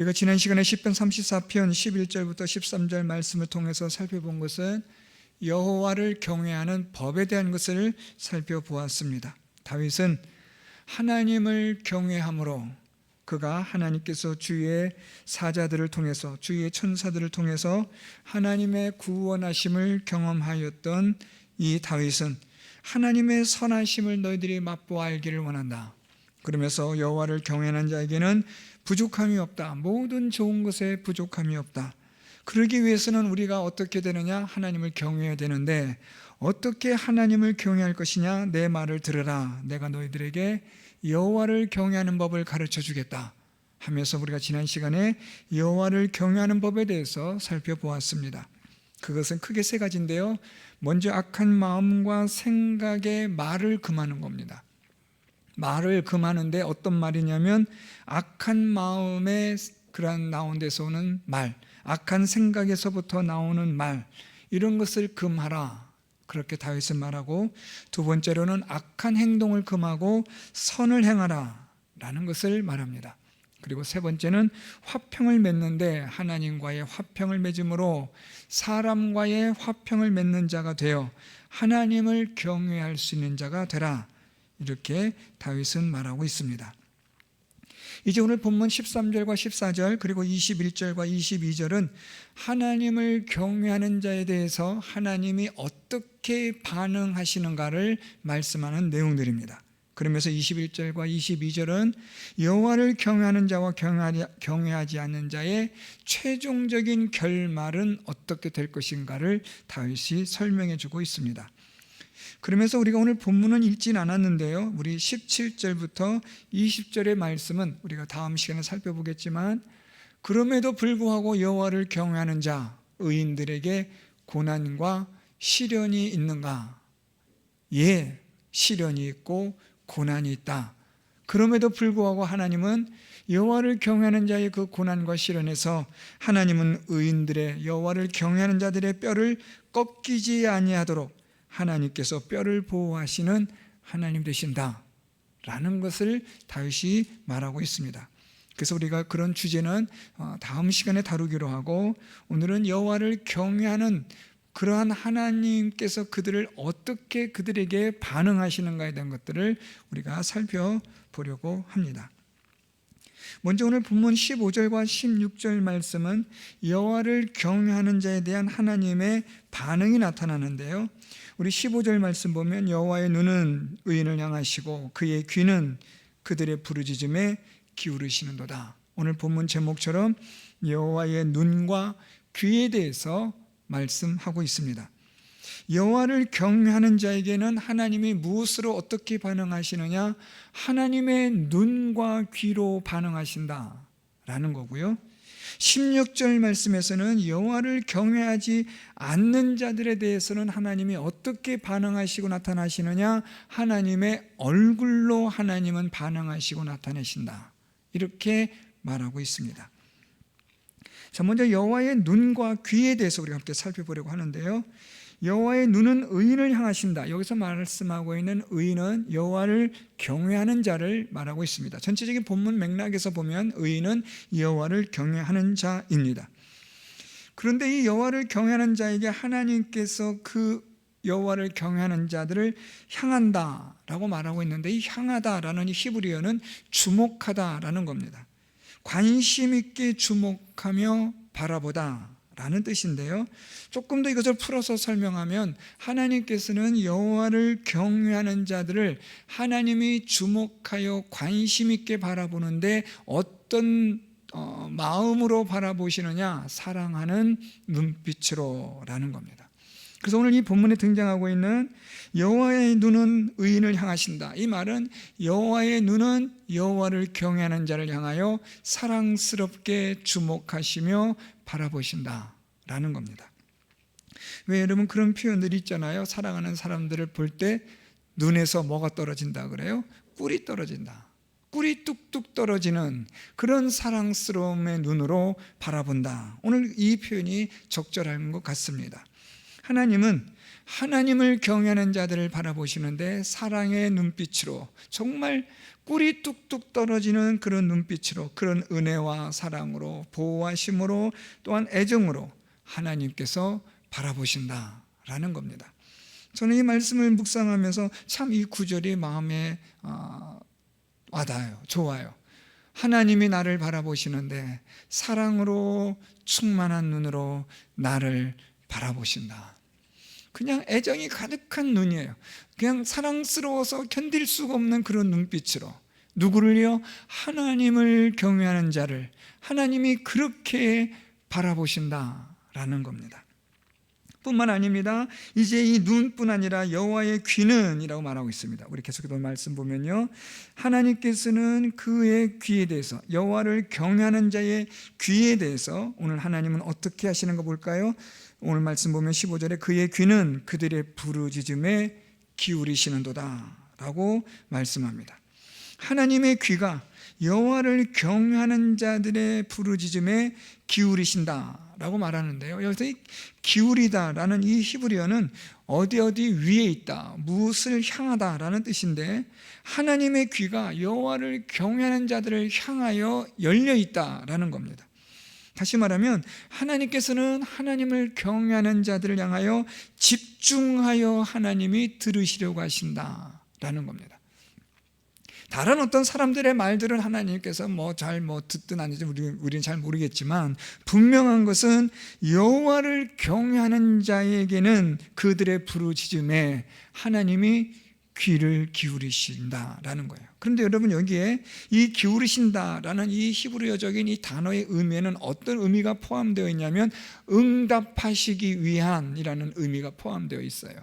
우리가 지난 시간에 시편 34편 11절부터 13절 말씀을 통해서 살펴본 것은 여호와를 경외하는 법에 대한 것을 살펴보았습니다. 다윗은 하나님을 경외함으로 그가 하나님께서 주의 사자들을 통해서, 주의 천사들을 통해서 하나님의 구원하심을 경험하였던 이 다윗은 하나님의 선하심을 너희들이 맛보아 알기를 원한다. 그러면서 여호와를 경외하는 자에게는 부족함이 없다. 모든 좋은 것에 부족함이 없다. 그러기 위해서는 우리가 어떻게 되느냐? 하나님을 경외해야 되는데 어떻게 하나님을 경외할 것이냐? 내 말을 들으라. 내가 너희들에게 여호와를 경외하는 법을 가르쳐 주겠다 하면서 우리가 지난 시간에 여호와를 경외하는 법에 대해서 살펴보았습니다. 그것은 크게 세 가지인데요. 먼저 악한 마음과 생각의 말을 금하는 겁니다. 말을 금하는데 어떤 말이냐면 악한 마음에 그런 나온 데서 오는 말, 악한 생각에서부터 나오는 말, 이런 것을 금하라. 그렇게 다윗은 말하고, 두 번째로는 악한 행동을 금하고 선을 행하라 라는 것을 말합니다. 그리고 세 번째는 화평을 맺는데 하나님과의 화평을 맺음으로 사람과의 화평을 맺는 자가 되어 하나님을 경외할 수 있는 자가 되라. 이렇게 다윗은 말하고 있습니다. 이제 오늘 본문 13절과 14절 그리고 21절과 22절은 하나님을 경외하는 자에 대해서 하나님이 어떻게 반응하시는가를 말씀하는 내용들입니다. 그러면서 21절과 22절은 여호와를 경외하는 자와 경외하지 않는 자의 최종적인 결말은 어떻게 될 것인가를 다윗이 설명해 주고 있습니다. 그러면서 우리가 오늘 본문은 읽진 않았는데요, 우리 17절부터 20절의 말씀은 우리가 다음 시간에 살펴보겠지만, 그럼에도 불구하고 여호와를 경외하는 자, 의인들에게 고난과 시련이 있는가? 예, 시련이 있고 고난이 있다. 그럼에도 불구하고 하나님은 여호와를 경외하는 자의 그 고난과 시련에서 하나님은 의인들의, 여호와를 경외하는 자들의 뼈를 꺾이지 아니하도록 하나님께서 뼈를 보호하시는 하나님 되신다 라는 것을 다윗이 말하고 있습니다. 그래서 우리가 그런 주제는 다음 시간에 다루기로 하고, 오늘은 여호와를 경외하는 그러한 하나님께서 그들을 어떻게 그들에게 반응하시는가에 대한 것들을 우리가 살펴보려고 합니다. 먼저 오늘 본문 15절과 16절 말씀은 여호와를 경외하는 자에 대한 하나님의 반응이 나타나는데요, 우리 15절 말씀 보면 여호와의 눈은 의인을 향하시고 그의 귀는 그들의 부르짖음에 기울이시는도다. 오늘 본문 제목처럼 여호와의 눈과 귀에 대해서 말씀하고 있습니다. 여호와를 경외하는 자에게는 하나님이 무엇으로 어떻게 반응하시느냐? 하나님의 눈과 귀로 반응하신다라는 거고요. 16절 말씀에서는 여호와를 경외하지 않는 자들에 대해서는 하나님이 어떻게 반응하시고 나타나시느냐? 하나님의 얼굴로 하나님은 반응하시고 나타내신다. 이렇게 말하고 있습니다. 자, 먼저 여호와의 눈과 귀에 대해서 우리가 함께 살펴보려고 하는데요, 여호와의 눈은 의인을 향하신다. 여기서 말씀하고 있는 의인은 여호와를 경외하는 자를 말하고 있습니다. 전체적인 본문 맥락에서 보면 의인은 여호와를 경외하는 자입니다. 그런데 이 여호와를 경외하는 자에게 하나님께서 그 여호와를 경외하는 자들을 향한다라고 말하고 있는데, 이 향하다라는 이 히브리어는 주목하다라는 겁니다. 관심 있게 주목하며 바라보다 라는 뜻인데요, 조금 더 이것을 풀어서 설명하면 하나님께서는 여호와를 경외하는 자들을 하나님이 주목하여 관심 있게 바라보는데 어떤 마음으로 바라보시느냐? 사랑하는 눈빛으로 라는 겁니다. 그래서 오늘 이 본문에 등장하고 있는 여호와의 눈은 의인을 향하신다, 이 말은 여호와의 눈은 여호와를 경외하는 자를 향하여 사랑스럽게 주목하시며 바라보신다 라는 겁니다. 왜 여러분 그런 표현들이 있잖아요. 사랑하는 사람들을 볼 때 눈에서 뭐가 떨어진다 그래요? 꿀이 떨어진다. 꿀이 뚝뚝 떨어지는 그런 사랑스러움의 눈으로 바라본다. 오늘 이 표현이 적절한 것 같습니다. 하나님은 하나님을 경외하는 자들을 바라보시는데 사랑의 눈빛으로, 정말 꿀이 뚝뚝 떨어지는 그런 눈빛으로, 그런 은혜와 사랑으로, 보호하심으로, 또한 애정으로 하나님께서 바라보신다라는 겁니다. 저는 이 말씀을 묵상하면서 참 이 구절이 마음에 와닿아요. 좋아요. 하나님이 나를 바라보시는데 사랑으로 충만한 눈으로 나를 바라보신다. 그냥 애정이 가득한 눈이에요. 그냥 사랑스러워서 견딜 수가 없는 그런 눈빛으로, 누구를요? 하나님을 경외하는 자를 하나님이 그렇게 바라보신다라는 겁니다. 뿐만 아닙니다. 이제 이 눈뿐 아니라 여호와의 귀는 이라고 말하고 있습니다. 우리 계속해서 말씀 보면요, 하나님께서는 그의 귀에 대해서, 여호와를 경외하는 자의 귀에 대해서 오늘 하나님은 어떻게 하시는 거 볼까요? 오늘 말씀 보면 15절에 그의 귀는 그들의 부르짖음에 기울이시는도다 라고 말씀합니다. 하나님의 귀가 여호와를 경외하는 자들의 부르짖음에 기울이신다 라고 말하는데요, 여기서 이 기울이다라는 이 히브리어는 어디 위에 있다, 무엇을 향하다 라는 뜻인데, 하나님의 귀가 여호와를 경외하는 자들을 향하여 열려 있다라는 겁니다. 다시 말하면 하나님께서는 하나님을 경외하는 자들을 향하여 집중하여 하나님이 들으시려고 하신다라는 겁니다. 다른 어떤 사람들의 말들은 하나님께서 잘 듣든 아니든 우리는 잘 모르겠지만, 분명한 것은 여호와를 경외하는 자에게는 그들의 부르짖음에 하나님이 귀를 기울이신다라는 거예요. 그런데 여러분, 여기에 이 기울이신다라는 이 히브리어적인 이 단어의 의미에는 어떤 의미가 포함되어 있냐면 응답하시기 위한이라는 의미가 포함되어 있어요.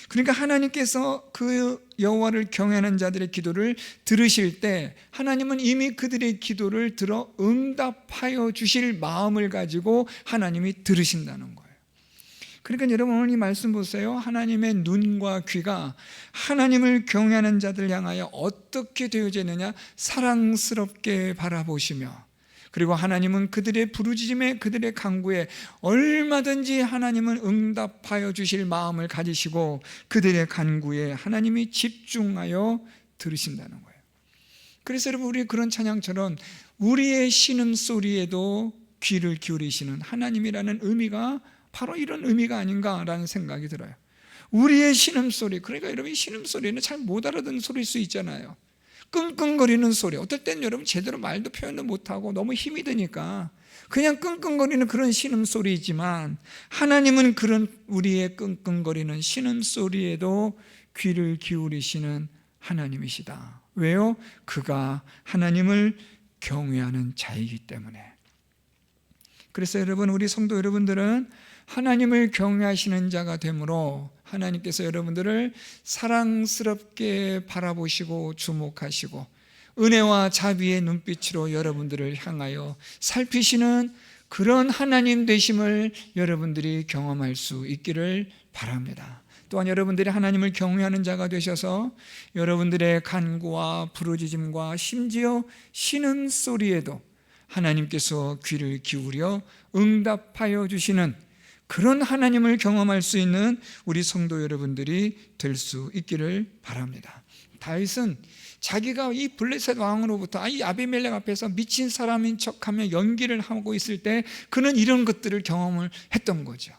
그러니까 하나님께서 그 여호와를 경외하는 자들의 기도를 들으실 때 하나님은 이미 그들의 기도를 들어 응답하여 주실 마음을 가지고 하나님이 들으신다는 거예요. 그러니까 여러분, 오늘 이 말씀 보세요. 하나님의 눈과 귀가 하나님을 경외하는 자들 향하여 어떻게 되어져 있느냐? 사랑스럽게 바라보시며, 그리고 하나님은 그들의 부르짖음에, 그들의 간구에 얼마든지 하나님은 응답하여 주실 마음을 가지시고 그들의 간구에 하나님이 집중하여 들으신다는 거예요. 그래서 여러분, 우리 그런 찬양처럼 우리의 신음소리에도 귀를 기울이시는 하나님이라는 의미가 바로 이런 의미가 아닌가라는 생각이 들어요. 우리의 신음소리, 그러니까 여러분, 신음소리는 잘 못 알아듣는 소리일 수 있잖아요. 끙끙거리는 소리, 어떨 땐 여러분 제대로 말도 표현도 못하고 너무 힘이 드니까 그냥 끙끙거리는 그런 신음소리이지만, 하나님은 그런 우리의 끙끙거리는 신음소리에도 귀를 기울이시는 하나님이시다. 왜요? 그가 하나님을 경외하는 자이기 때문에. 그래서 여러분, 우리 성도 여러분들은 하나님을 경외하시는 자가 되므로 하나님께서 여러분들을 사랑스럽게 바라보시고 주목하시고 은혜와 자비의 눈빛으로 여러분들을 향하여 살피시는 그런 하나님 되심을 여러분들이 경험할 수 있기를 바랍니다. 또한 여러분들이 하나님을 경외하는 자가 되셔서 여러분들의 간구와 부르짖음과 심지어 신음소리에도 하나님께서 귀를 기울여 응답하여 주시는 그런 하나님을 경험할 수 있는 우리 성도 여러분들이 될 수 있기를 바랍니다. 다윗은 자기가 이 블레셋 왕으로부터 이 아비멜렉 앞에서 미친 사람인 척하며 연기를 하고 있을 때 그는 이런 것들을 경험을 했던 거죠.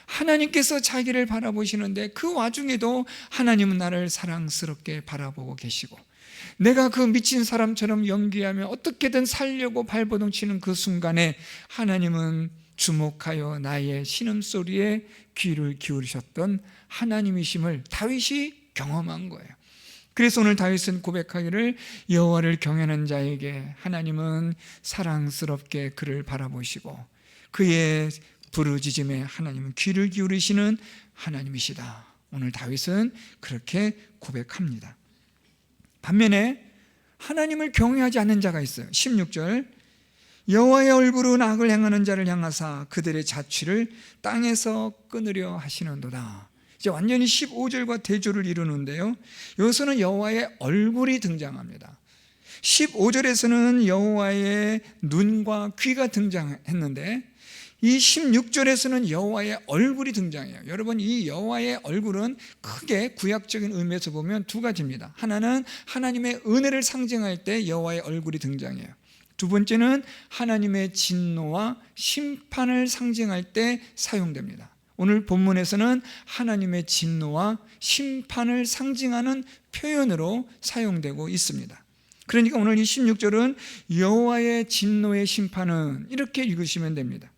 하나님께서 자기를 바라보시는데 그 와중에도 하나님은 나를 사랑스럽게 바라보고 계시고, 내가 그 미친 사람처럼 연기하며 어떻게든 살려고 발버둥 치는 그 순간에 하나님은 주목하여 나의 신음소리에 귀를 기울이셨던 하나님이심을 다윗이 경험한 거예요. 그래서 오늘 다윗은 고백하기를, 여호와를 경외하는 자에게 하나님은 사랑스럽게 그를 바라보시고 그의 부르짖음에 하나님은 귀를 기울이시는 하나님이시다. 오늘 다윗은 그렇게 고백합니다. 반면에 하나님을 경외하지 않는 자가 있어요. 16절, 여호와의 얼굴은 악을 행하는 자를 향하사 그들의 자취를 땅에서 끊으려 하시는도다. 이제 완전히 15절과 대조를 이루는데요, 여기서는 여호와의 얼굴이 등장합니다. 15절에서는 여호와의 눈과 귀가 등장했는데 이 16절에서는 여호와의 얼굴이 등장해요. 여러분, 이 여호와의 얼굴은 크게 구약적인 의미에서 보면 두 가지입니다. 하나는 하나님의 은혜를 상징할 때 여호와의 얼굴이 등장해요. 두 번째는 하나님의 진노와 심판을 상징할 때 사용됩니다. 오늘 본문에서는 하나님의 진노와 심판을 상징하는 표현으로 사용되고 있습니다. 그러니까 오늘 이 16절은 여호와의 진노의 심판은 이렇게 읽으시면 됩니다.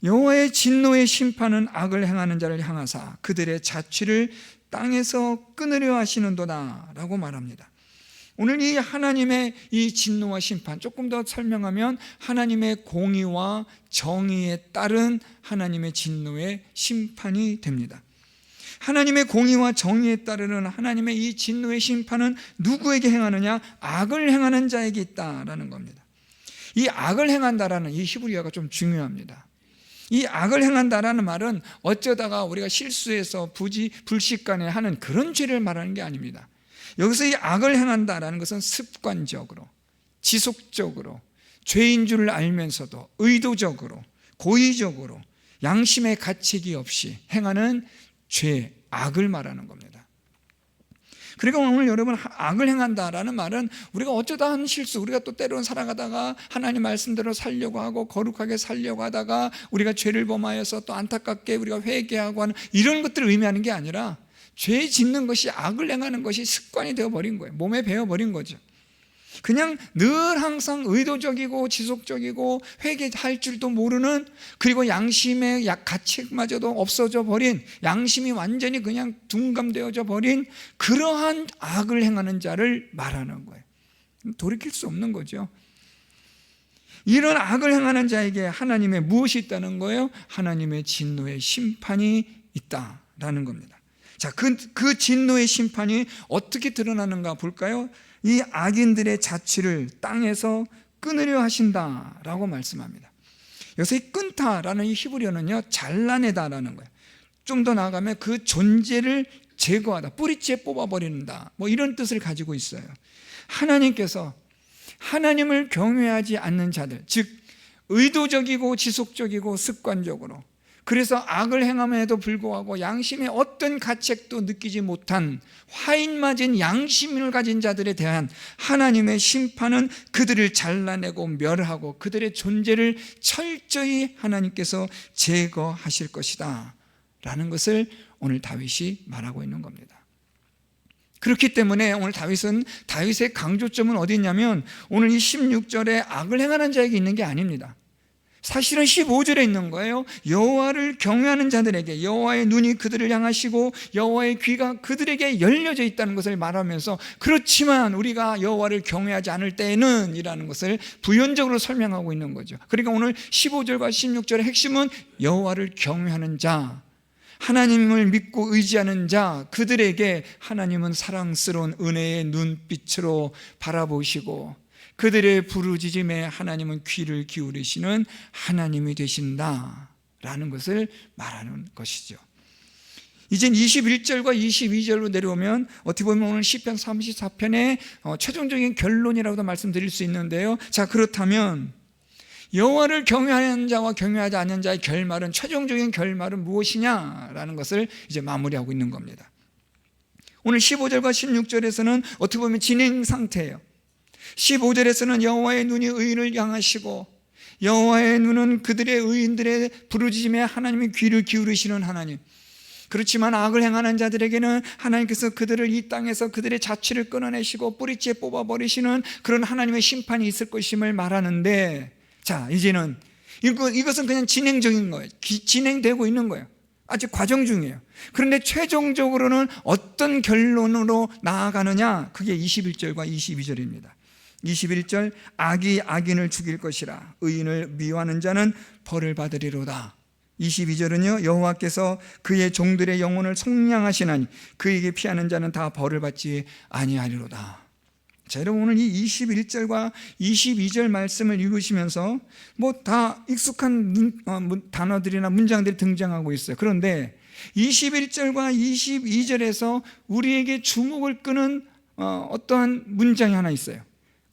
여호와의 진노의 심판은 악을 행하는 자를 향하사 그들의 자취를 땅에서 끊으려 하시는도다 라고 말합니다. 오늘 이 하나님의 이 진노와 심판, 조금 더 설명하면 하나님의 공의와 정의에 따른 하나님의 진노의 심판이 됩니다. 하나님의 공의와 정의에 따르는 하나님의 이 진노의 심판은 누구에게 행하느냐? 악을 행하는 자에게 있다라는 겁니다. 이 악을 행한다라는 이 히브리어가 좀 중요합니다. 이 악을 행한다라는 말은 어쩌다가 우리가 실수해서 불식간에 하는 그런 죄를 말하는 게 아닙니다. 여기서 이 악을 행한다라는 것은 습관적으로, 지속적으로, 죄인 줄 알면서도 의도적으로, 고의적으로, 양심의 가책이 없이 행하는 죄, 악을 말하는 겁니다. 그러니까 오늘 여러분, 악을 행한다라는 말은 우리가 어쩌다 한 실수, 우리가 또 때로는 살아가다가 하나님 말씀대로 살려고 하고 거룩하게 살려고 하다가 우리가 죄를 범하여서 또 안타깝게 우리가 회개하고 하는 이런 것들을 의미하는 게 아니라 죄 짓는 것이, 악을 행하는 것이 습관이 되어버린 거예요. 몸에 배어버린 거죠. 그냥 늘 항상 의도적이고 지속적이고 회개할 줄도 모르는, 그리고 양심의 가책마저도 없어져 버린, 양심이 완전히 그냥 둔감되어져 버린 그러한 악을 행하는 자를 말하는 거예요. 돌이킬 수 없는 거죠. 이런 악을 행하는 자에게 하나님의 무엇이 있다는 거예요? 하나님의 진노의 심판이 있다라는 겁니다. 자, 그 진노의 심판이 어떻게 드러나는가 볼까요? 이 악인들의 자취를 땅에서 끊으려 하신다라고 말씀합니다. 여기서 이 끊다라는 이 히브리어는요, 잘라내다라는 거예요. 좀 더 나아가면 그 존재를 제거하다, 뿌리째 뽑아버린다, 뭐 이런 뜻을 가지고 있어요. 하나님께서 하나님을 경외하지 않는 자들, 즉 의도적이고 지속적이고 습관적으로, 그래서 악을 행함에도 불구하고 양심의 어떤 가책도 느끼지 못한 화인 맞은 양심을 가진 자들에 대한 하나님의 심판은 그들을 잘라내고 멸하고 그들의 존재를 철저히 하나님께서 제거하실 것이다 라는 것을 오늘 다윗이 말하고 있는 겁니다. 그렇기 때문에 오늘 다윗의 강조점은 어디 있냐면 오늘 이 16절에 악을 행하는 자에게 있는 게 아닙니다. 사실은 15절에 있는 거예요. 여호와를 경외하는 자들에게 여호와의 눈이 그들을 향하시고 여호와의 귀가 그들에게 열려져 있다는 것을 말하면서, 그렇지만 우리가 여호와를 경외하지 않을 때에는 이라는 것을 부연적으로 설명하고 있는 거죠. 그러니까 오늘 15절과 16절의 핵심은 여호와를 경외하는 자, 하나님을 믿고 의지하는 자, 그들에게 하나님은 사랑스러운 은혜의 눈빛으로 바라보시고 그들의 부르짖음에 하나님은 귀를 기울이시는 하나님이 되신다라는 것을 말하는 것이죠. 이젠 21절과 22절로 내려오면 어떻게 보면 오늘 시편 34편의 최종적인 결론이라고도 말씀드릴 수 있는데요. 자, 그렇다면 여호와를 경외하는 자와 경외하지 않는 자의 결말은, 최종적인 결말은 무엇이냐라는 것을 이제 마무리하고 있는 겁니다. 오늘 15절과 16절에서는 어떻게 보면 진행 상태예요. 15절에서는 여호와의 눈이 의인을 향하시고 여호와의 눈은 그들의 의인들의 부르짖음에 하나님의 귀를 기울이시는 하나님, 그렇지만 악을 행하는 자들에게는 하나님께서 그들을 이 땅에서 그들의 자취를 끊어내시고 뿌리째 뽑아버리시는 그런 하나님의 심판이 있을 것임을 말하는데, 자, 이제는 이것은 그냥 진행적인 거예요. 진행되고 있는 거예요. 아직 과정 중이에요. 그런데 최종적으로는 어떤 결론으로 나아가느냐, 그게 21절과 22절입니다. 21절, 악이 악인을 죽일 것이라 의인을 미워하는 자는 벌을 받으리로다. 22절은요, 여호와께서 그의 종들의 영혼을 속량하시나니 그에게 피하는 자는 다 벌을 받지 아니하리로다. 자, 여러분, 오늘 이 21절과 22절 말씀을 읽으시면서 뭐 다 익숙한 단어들이나 문장들이 등장하고 있어요. 그런데 21절과 22절에서 우리에게 주목을 끄는 어떠한 문장이 하나 있어요.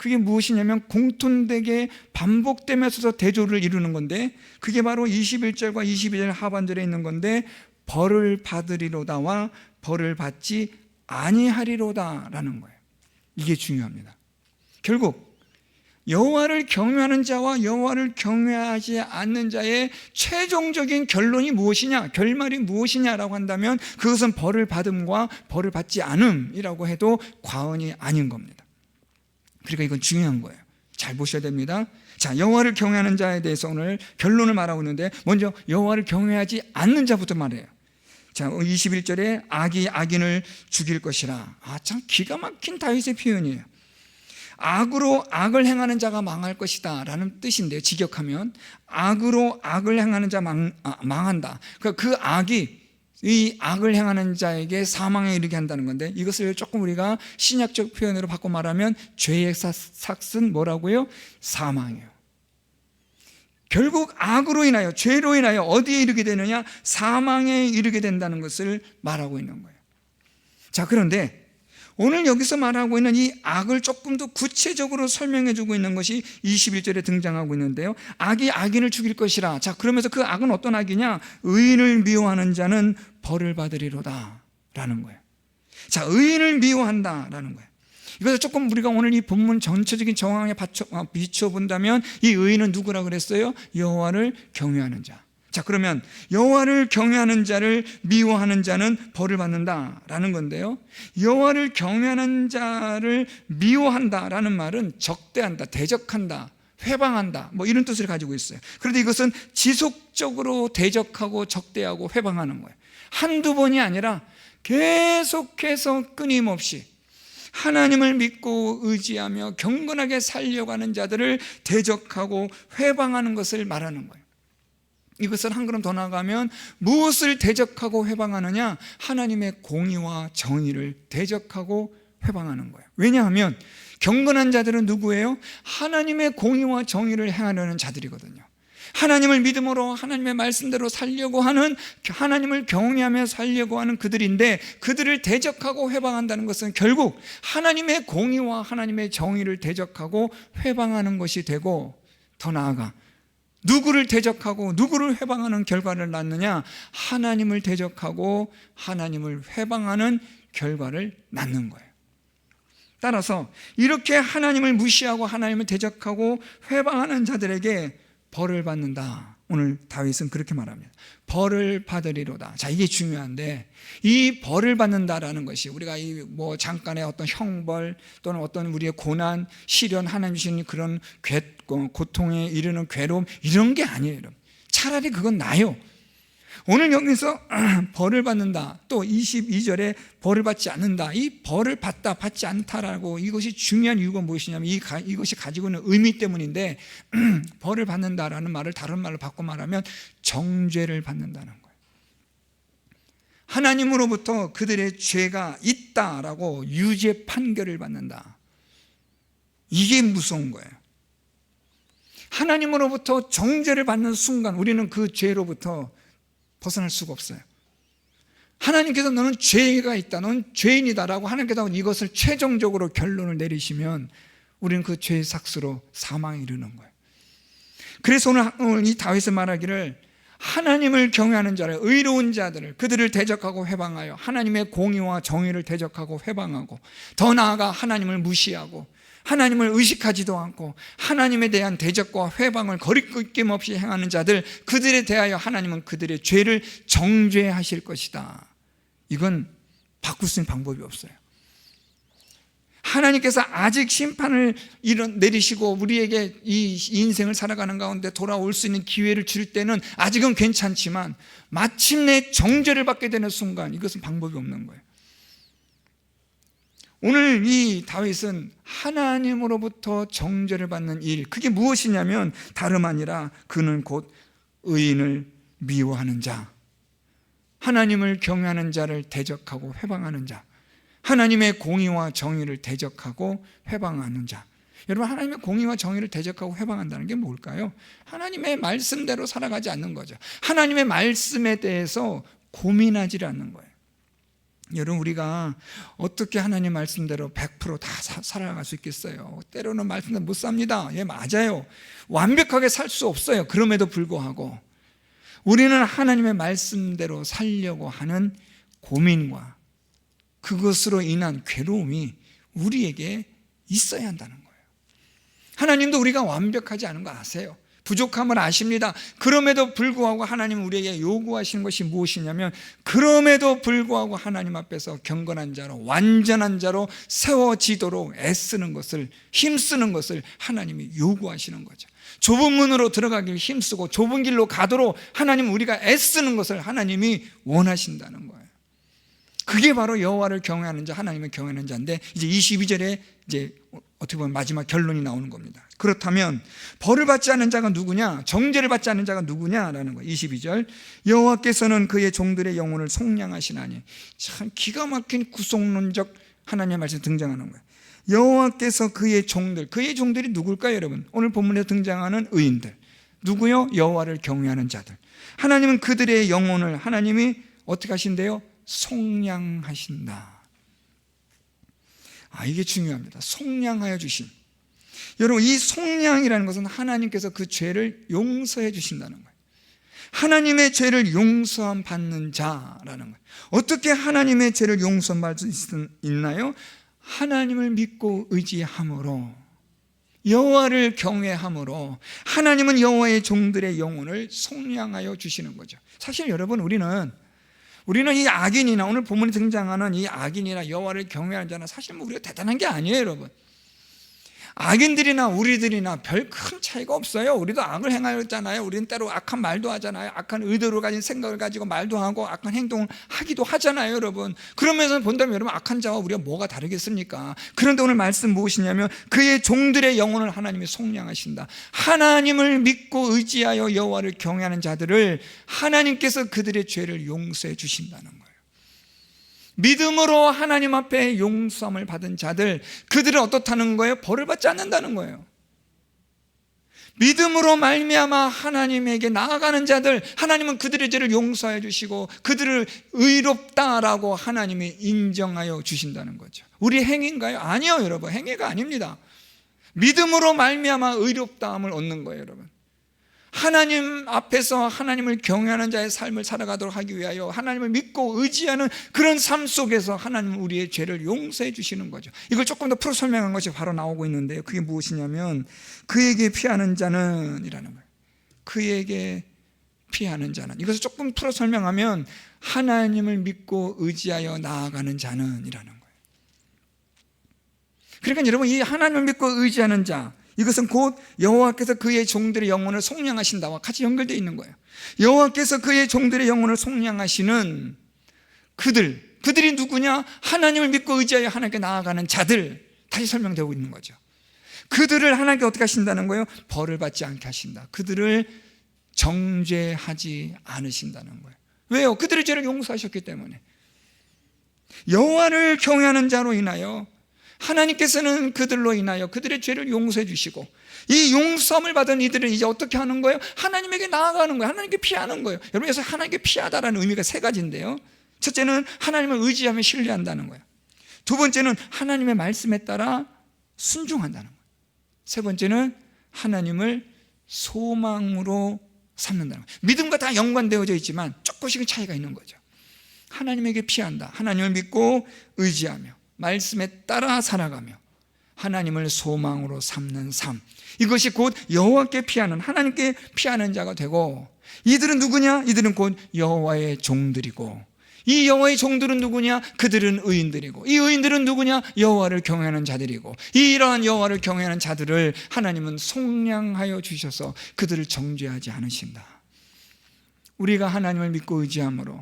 그게 무엇이냐면 공통되게 반복되면서 대조를 이루는 건데, 그게 바로 21절과 22절 하반절에 있는 건데, 벌을 받으리로다와 벌을 받지 아니하리로다라는 거예요. 이게 중요합니다. 결국 여호와를 경외하는 자와 여호와를 경외하지 않는 자의 최종적인 결론이 무엇이냐, 결말이 무엇이냐라고 한다면 그것은 벌을 받음과 벌을 받지 않음이라고 해도 과언이 아닌 겁니다. 그러니까 이건 중요한 거예요. 잘 보셔야 됩니다. 자, 여호와를 경외하는 자에 대해서 오늘 결론을 말하고 있는데, 먼저 여호와를 경외하지 않는 자부터 말해요. 자, 21절에 악이 악인을 죽일 것이라. 참 기가 막힌 다윗의 표현이에요. 악으로 악을 행하는 자가 망할 것이다 라는 뜻인데요. 직역하면 악으로 악을 행하는 자 망한다. 그 악이 이 악을 행하는 자에게 사망에 이르게 한다는 건데, 이것을 조금 우리가 신약적 표현으로 바꿔 말하면 죄의 삭은 뭐라고요? 사망이에요. 결국 악으로 인하여, 죄로 인하여 어디에 이르게 되느냐? 사망에 이르게 된다는 것을 말하고 있는 거예요. 자, 그런데 오늘 여기서 말하고 있는 이 악을 조금 더 구체적으로 설명해 주고 있는 것이 21절에 등장하고 있는데요. 악이 악인을 죽일 것이라. 자, 그러면서 그 악은 어떤 악이냐? 의인을 미워하는 자는 벌을 받으리로다 라는 거예요. 자, 의인을 미워한다 라는 거예요. 이것을 조금 우리가 오늘 이 본문 전체적인 정황에 비춰본다면 이 의인은 누구라 그랬어요? 여호와를 경외하는 자. 자, 그러면 여호와를 경외하는 자를 미워하는 자는 벌을 받는다라는 건데요. 여호와를 경외하는 자를 미워한다라는 말은 적대한다, 대적한다, 회방한다, 뭐 이런 뜻을 가지고 있어요. 그런데 이것은 지속적으로 대적하고 적대하고 회방하는 거예요. 한두 번이 아니라 계속해서 끊임없이 하나님을 믿고 의지하며 경건하게 살려고 하는 자들을 대적하고 회방하는 것을 말하는 거예요. 이것을 한 걸음 더 나아가면 무엇을 대적하고 회방하느냐? 하나님의 공의와 정의를 대적하고 회방하는 거예요. 왜냐하면 경건한 자들은 누구예요? 하나님의 공의와 정의를 행하려는 자들이거든요. 하나님을 믿음으로 하나님의 말씀대로 살려고 하는, 하나님을 경외하며 살려고 하는 그들인데, 그들을 대적하고 회방한다는 것은 결국 하나님의 공의와 하나님의 정의를 대적하고 회방하는 것이 되고, 더 나아가 누구를 대적하고 누구를 회방하는 결과를 낳느냐? 하나님을 대적하고 하나님을 회방하는 결과를 낳는 거예요. 따라서 이렇게 하나님을 무시하고 하나님을 대적하고 회방하는 자들에게 벌을 받는다. 오늘 다윗은 그렇게 말합니다. 벌을 받으리로다. 자, 이게 중요한데, 이 벌을 받는다라는 것이 우리가 뭐 잠깐의 어떤 형벌 또는 어떤 우리의 고난, 시련, 하나님 주시는 그런 고통에 이르는 괴로움, 이런 게 아니에요. 차라리 그건 나요. 오늘 여기서 벌을 받는다, 또 22절에 벌을 받지 않는다, 이 벌을 받다 받지 않다라고, 이것이 중요한 이유가 무엇이냐면 이것이 가지고 있는 의미 때문인데, 벌을 받는다라는 말을 다른 말로 바꿔 말하면 정죄를 받는다는 거예요. 하나님으로부터 그들의 죄가 있다라고 유죄 판결을 받는다. 이게 무서운 거예요. 하나님으로부터 정죄를 받는 순간 우리는 그 죄로부터 벗어날 수가 없어요. 하나님께서 너는 죄가 있다, 너는 죄인이다라고 하나님께서 이것을 최종적으로 결론을 내리시면 우리는 그 죄의 삭스로 사망에 이르는 거예요. 그래서 오늘 이 다윗은 말하기를, 하나님을 경외하는 자를, 의로운 자들을, 그들을 대적하고 회방하여 하나님의 공의와 정의를 대적하고 회방하고, 더 나아가 하나님을 무시하고 하나님을 의식하지도 않고 하나님에 대한 대적과 회방을 거리낌 없이 행하는 자들, 그들에 대하여 하나님은 그들의 죄를 정죄하실 것이다. 이건 바꿀 수 있는 방법이 없어요. 하나님께서 아직 심판을 내리시고 우리에게 이 인생을 살아가는 가운데 돌아올 수 있는 기회를 줄 때는 아직은 괜찮지만, 마침내 정죄를 받게 되는 순간 이것은 방법이 없는 거예요. 오늘 이 다윗은 하나님으로부터 정죄를 받는 일, 그게 무엇이냐면 다름 아니라 그는 곧 의인을 미워하는 자, 하나님을 경외하는 자를 대적하고 회방하는 자, 하나님의 공의와 정의를 대적하고 회방하는 자. 여러분, 하나님의 공의와 정의를 대적하고 회방한다는 게 뭘까요? 하나님의 말씀대로 살아가지 않는 거죠. 하나님의 말씀에 대해서 고민하지 않는 거예요. 여러분, 우리가 어떻게 하나님 말씀대로 100% 다 살아갈 수 있겠어요? 때로는 말씀대로 못 삽니다. 예, 맞아요. 완벽하게 살 수 없어요. 그럼에도 불구하고 우리는 하나님의 말씀대로 살려고 하는 고민과 그것으로 인한 괴로움이 우리에게 있어야 한다는 거예요. 하나님도 우리가 완벽하지 않은 거 아세요? 부족함을 아십니다. 그럼에도 불구하고 하나님은 우리에게 요구하시는 것이 무엇이냐면, 그럼에도 불구하고 하나님 앞에서 경건한 자로, 완전한 자로 세워지도록 애쓰는 것을, 힘쓰는 것을 하나님이 요구하시는 거죠. 좁은 문으로 들어가길 힘쓰고 좁은 길로 가도록 하나님은 우리가 애쓰는 것을 하나님이 원하신다는 거예요. 그게 바로 여호와를 경외하는 자, 하나님을 경외하는 자인데, 이제 22절에 이제 어떻게 보면 마지막 결론이 나오는 겁니다. 그렇다면 벌을 받지 않는 자가 누구냐, 정죄를 받지 않는 자가 누구냐라는 거예요. 22절, 여호와께서는 그의 종들의 영혼을 속량하시나니. 참 기가 막힌 구속론적 하나님의 말씀이 등장하는 거예요. 여호와께서 그의 종들, 그의 종들이 누굴까요, 여러분? 오늘 본문에서 등장하는 의인들. 누구요? 여호와를 경외하는 자들. 하나님은 그들의 영혼을 하나님이 어떻게 하신대요? 속량하신다. 이게 중요합니다. 속량하여 주심. 여러분, 이 속량이라는 것은 하나님께서 그 죄를 용서해 주신다는 거예요. 하나님의 죄를 용서함 받는 자라는 거예요. 어떻게 하나님의 죄를 용서받을 수 있나요? 하나님을 믿고 의지함으로, 여호와를 경외함으로 하나님은 여호와의 종들의 영혼을 속량하여 주시는 거죠. 사실 여러분, 우리는 이 악인이나 오늘 본문에 등장하는 이 악인이나 여호와를 경외하는 자는 사실 우리가 대단한 게 아니에요, 여러분. 악인들이나 우리들이나 별 큰 차이가 없어요. 우리도 악을 행하였잖아요. 우리는 때로 악한 말도 하잖아요. 악한 의도를 가진 생각을 가지고 말도 하고 악한 행동을 하기도 하잖아요, 여러분. 그러면서 본다면 여러분, 악한 자와 우리가 뭐가 다르겠습니까? 그런데 오늘 말씀 무엇이냐면, 그의 종들의 영혼을 하나님이 속량하신다. 하나님을 믿고 의지하여 여호와를 경외하는 자들을 하나님께서 그들의 죄를 용서해 주신다는 거예요. 믿음으로 하나님 앞에 용서함을 받은 자들, 그들은 어떻다는 거예요? 벌을 받지 않는다는 거예요. 믿음으로 말미암아 하나님에게 나아가는 자들, 하나님은 그들의 죄를 용서해 주시고 그들을 의롭다라고 하나님이 인정하여 주신다는 거죠. 우리 행위인가요? 아니요, 여러분. 행위가 아닙니다. 믿음으로 말미암아 의롭다함을 얻는 거예요, 여러분. 하나님 앞에서 하나님을 경외하는 자의 삶을 살아가도록 하기 위하여 하나님을 믿고 의지하는 그런 삶 속에서 하나님은 우리의 죄를 용서해 주시는 거죠. 이걸 조금 더 풀어 설명한 것이 바로 나오고 있는데요, 그게 무엇이냐면, 그에게 피하는 자는 이라는 거예요. 그에게 피하는 자는, 이것을 조금 풀어 설명하면 하나님을 믿고 의지하여 나아가는 자는 이라는 거예요. 그러니까 여러분, 이 하나님을 믿고 의지하는 자, 이것은 곧 여호와께서 그의 종들의 영혼을 속량하신다와 같이 연결되어 있는 거예요. 여호와께서 그의 종들의 영혼을 속량하시는 그들이 누구냐? 하나님을 믿고 의지하여 하나님께 나아가는 자들, 다시 설명되고 있는 거죠. 그들을 하나님께 어떻게 하신다는 거예요? 벌을 받지 않게 하신다. 그들을 정죄하지 않으신다는 거예요. 왜요? 그들의 죄를 용서하셨기 때문에. 여호와를 경외하는 자로 인하여 하나님께서는 그들로 인하여 그들의 죄를 용서해 주시고, 이 용서함을 받은 이들은 이제 어떻게 하는 거예요? 하나님에게 나아가는 거예요. 하나님께 피하는 거예요. 여러분, 그래서 하나님께 피하다라는 의미가 세 가지인데요, 첫째는 하나님을 의지하며 신뢰한다는 거예요. 두 번째는 하나님의 말씀에 따라 순종한다는 거예요. 세 번째는 하나님을 소망으로 삼는다는 거예요. 믿음과 다 연관되어져 있지만 조금씩은 차이가 있는 거죠. 하나님에게 피한다, 하나님을 믿고 의지하며 말씀에 따라 살아가며 하나님을 소망으로 삼는 삶, 이것이 곧 여호와께 피하는, 하나님께 피하는 자가 되고, 이들은 누구냐? 이들은 곧 여호와의 종들이고, 이 여호와의 종들은 누구냐? 그들은 의인들이고, 이 의인들은 누구냐? 여호와를 경외하는 자들이고, 이러한 여호와를 경외하는 자들을 하나님은 속량하여 주셔서 그들을 정죄하지 않으신다. 우리가 하나님을 믿고 의지함으로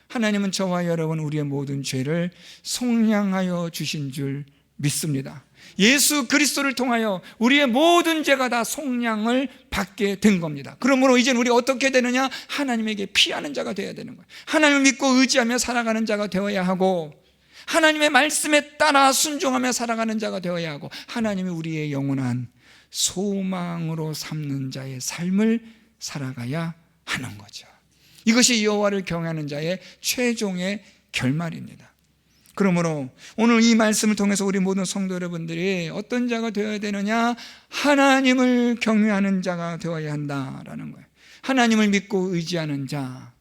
하나님은 저와 여러분, 우리의 모든 죄를 속량하여 주신 줄 믿습니다. 예수 그리스도를 통하여 우리의 모든 죄가 다 속량을 받게 된 겁니다. 그러므로 이제는 우리가 어떻게 되느냐? 하나님에게 피하는 자가 되어야 되는 거예요. 하나님을 믿고 의지하며 살아가는 자가 되어야 하고, 하나님의 말씀에 따라 순종하며 살아가는 자가 되어야 하고, 하나님이 우리의 영원한 소망으로 삼는 자의 삶을 살아가야 하는 거죠. 이것이 여호와를 경외하는 자의 최종의 결말입니다. 그러므로 오늘 이 말씀을 통해서 우리 모든 성도 여러분들이 어떤 자가 되어야 되느냐? 하나님을 경외하는 자가 되어야 한다라는 거예요. 하나님을 믿고 의지하는 자,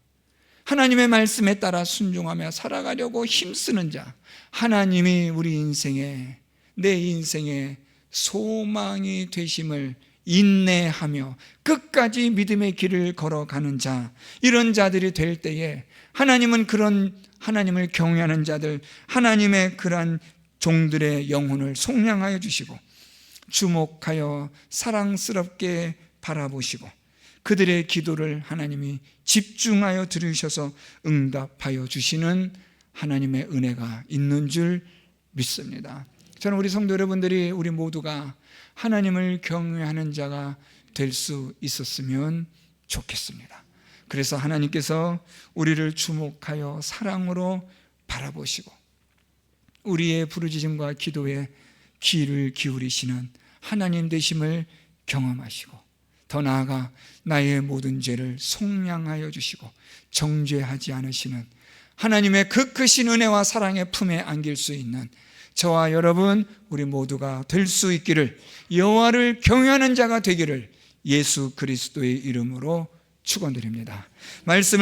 하나님의 말씀에 따라 순종하며 살아가려고 힘쓰는 자, 하나님이 우리 인생에, 내 인생의 소망이 되심을 인내하며 끝까지 믿음의 길을 걸어가는 자, 이런 자들이 될 때에 하나님은 그런 하나님을 경외하는 자들, 하나님의 그러한 종들의 영혼을 속량하여 주시고 주목하여 사랑스럽게 바라보시고 그들의 기도를 하나님이 집중하여 들으셔서 응답하여 주시는 하나님의 은혜가 있는 줄 믿습니다. 저는 우리 성도 여러분들이, 우리 모두가 하나님을 경외하는 자가 될 수 있었으면 좋겠습니다. 그래서 하나님께서 우리를 주목하여 사랑으로 바라보시고 우리의 부르짖음과 기도에 귀를 기울이시는 하나님 되심을 경험하시고 더 나아가 나의 모든 죄를 속량하여 주시고 정죄하지 않으시는 하나님의 그 크신 은혜와 사랑의 품에 안길 수 있는 저와 여러분, 우리 모두가 될 수 있기를, 여호와를 경외하는 자가 되기를 예수 그리스도의 이름으로 축원드립니다. 말씀을